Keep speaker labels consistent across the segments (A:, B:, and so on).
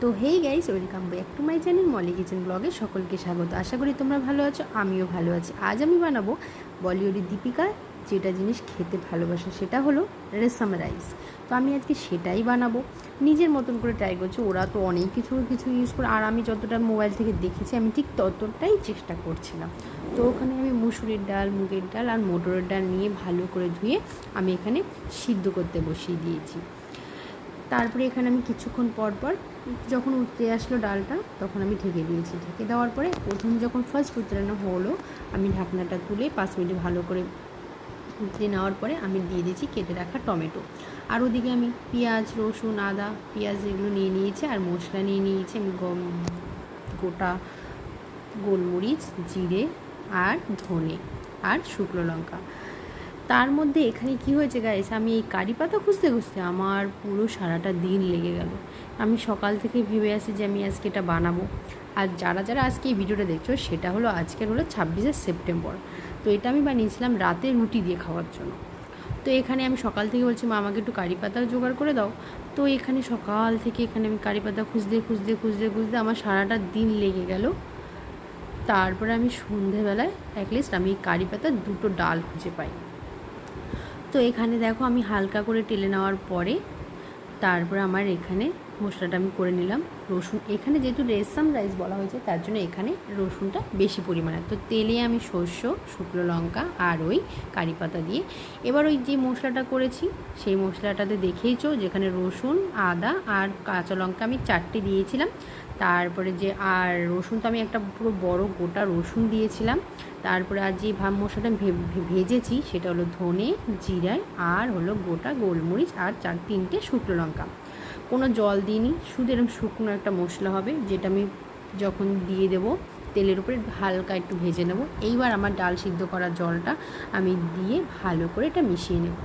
A: তো hey guys, welcome back to my channel Moli kitchen ব্লগে সকলকে স্বাগত। আশা করি তোমরা ভালো আছো, আমিও ভালো আছি। আজ আমি বানাবো বলিউডের দীপিকা যেটা জিনিস খেতে ভালোবাসে, সেটা হলো রেশম রাইস। তো আমি আজকে সেটাই বানাবো, নিজের মতন করে ট্রাই করছি। ওরা তো অনেক কিছু ইউজ করে, আর আমি যতটা মোবাইল থেকে দেখেছি আমি ঠিক ততটাই চেষ্টা করছিলাম। তো ওখানে আমি মুসুরির ডাল, মুগের ডাল আর মটরের ডাল নিয়ে ভালো করে ধুয়ে আমি এখানে সিদ্ধ করতে বসিয়ে দিয়েছি। তারপরে এখানে আমি কিছুক্ষণ পর যখন উঠতে আসলো ডালটা, তখন আমি ঢেকে দিয়েছি। ঢেকে দেওয়ার পরে প্রথম যখন ফার্স্ট উতরানো হলো, আমি ঢাকনাটা তুলে 5 মিনিট ভালো করে উতরে নেওয়ার পরে আমি দিয়ে দিয়েছি কেটে রাখা টমেটো। আর ওদিকে আমি পেঁয়াজ, রসুন, আদা, পেঁয়াজ এগুলো নিয়ে নিয়েছি, আর মশলা নিয়ে নিয়েছি আমি গোটা গোলমরিচ, জিরে আর ধনে আর শুকনো লঙ্কা। তার মধ্যে এখানে কি হয়েছে গাইস, আমি এই কারি পাতা খুঁজতে খুঁজতে আমার পুরো সারাটা দিন লেগে গেল। আমি সকাল থেকে ভেবে আসি যে আমি আজকে এটা বানাবো। আর যারা যারা আজকে এই ভিডিওটা দেখছো, সেটা হলো আজকের হলো 26শে সেপ্টেম্বর। তো এটা আমি বানিয়েছিলাম রাতে রুটি দিয়ে খাওয়ার জন্য। তো এখানে আমি সকাল থেকে বলছি, মা আমাকে একটু কারি পাতা জোগাড় করে দাও। তো এখানে সকাল থেকে এখানে আমি কারি পাতা খুঁজতে আমার সারাটা দিন লেগে গেল। তারপরে আমি সন্ধেবেলায় অ্যাটলিস্ট আমি কারি পাতার 2টো ডাল খুঁজে পাই। তো এখানে দেখো আমি হালকা করে টেলে নেওয়ার পরে তারপরে আমার এখানে মশলাটা আমি করে নিলাম। রসুন এখানে যেহেতু রেশম রাইস বলা হয়েছে, তার জন্য এখানে রসুনটা বেশি পরিমাণে। তো তেলে আমি সর্ষে, শুকনো লঙ্কা আর ওই কারি পাতা দিয়ে এবার ওই যে মশলাটা করেছি সেই মশলাটাতে দেখেইছো, যেখানে রসুন, আদা আর কাঁচা লঙ্কা আমি 4টে দিয়েছিলাম। তারপরে যে আর রসুন তো আমি একটা পুরো বড় গোটা রসুন দিয়েছিলাম। তারপরে আর যে মশলাটা ভেজেছি সেটা হলো ধনে, জিরায় আর হলো গোটা গোলমরিচ আর 3টে শুকনো লঙ্কা। কোনো জল দিইনি, শুধু এরকম শুকনো একটা মশলা হবে, যেটা আমি যখন দিয়ে দেবো তেলের উপরে হালকা একটু ভেজে নেব। এইবার আমার ডাল সিদ্ধ করা জলটা আমি দিয়ে ভালো করে এটা মিশিয়ে নেব।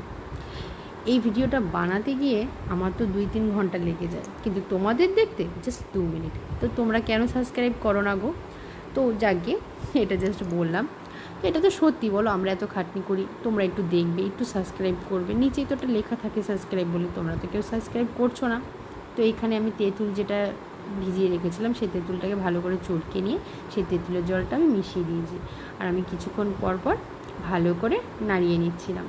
A: এই ভিডিওটা বানাতে গিয়ে আমার তো 2-3 ঘন্টা লেগে যায়, কিন্তু তোমাদের দেখতে জাস্ট 2 মিনিট। তো তোমরা কেন সাবস্ক্রাইব করো না গো? তো যাকে এটা জাস্ট বললাম। তো এটা তো সত্যি, বলো, আমরা এত খাটনি করি, তোমরা একটু দেখবে, একটু সাবস্ক্রাইব করবে। নিচেই তো একটা লেখা থাকে সাবস্ক্রাইব বলে, তোমরা তো কেউ সাবস্ক্রাইব করছো না। তো এইখানে আমি তেঁতুল যেটা ভিজিয়ে রেখেছিলাম, সেই তেঁতুলটাকে ভালো করে চটকে নিয়ে সেই তেঁতুলের জলটা আমি মিশিয়ে দিয়েছি। আর আমি কিছুক্ষণ পর ভালো করে নাড়িয়ে নিচ্ছিলাম।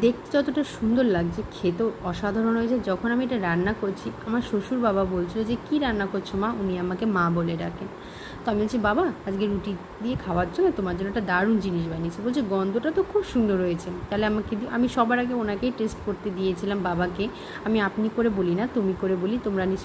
A: দেখতে যতটা সুন্দর লাগছে, খেতেও অসাধারণ হয়েছে। যখন আমি এটা রান্না করছি, আমার শ্বশুর বাবা বলছিল যে কী রান্না করছো মা? উনি আমাকে মা বলে ডাকেন। তো আমি বলছি, বাবা আজকে রুটি দিয়ে খাওয়ার জন্য তোমার জন্য একটা দারুণ জিনিস বানিয়েছি। বলছে গন্ধটা তো খুব সুন্দর হয়েছে, তাহলে আমাকে আমি সবার আগে ওনাকেই টেস্ট করতে দিয়েছিলাম, বাবাকে। আমি আপনি করে বলি না, তুমি করে বলি, তোমরা নিশ্চয়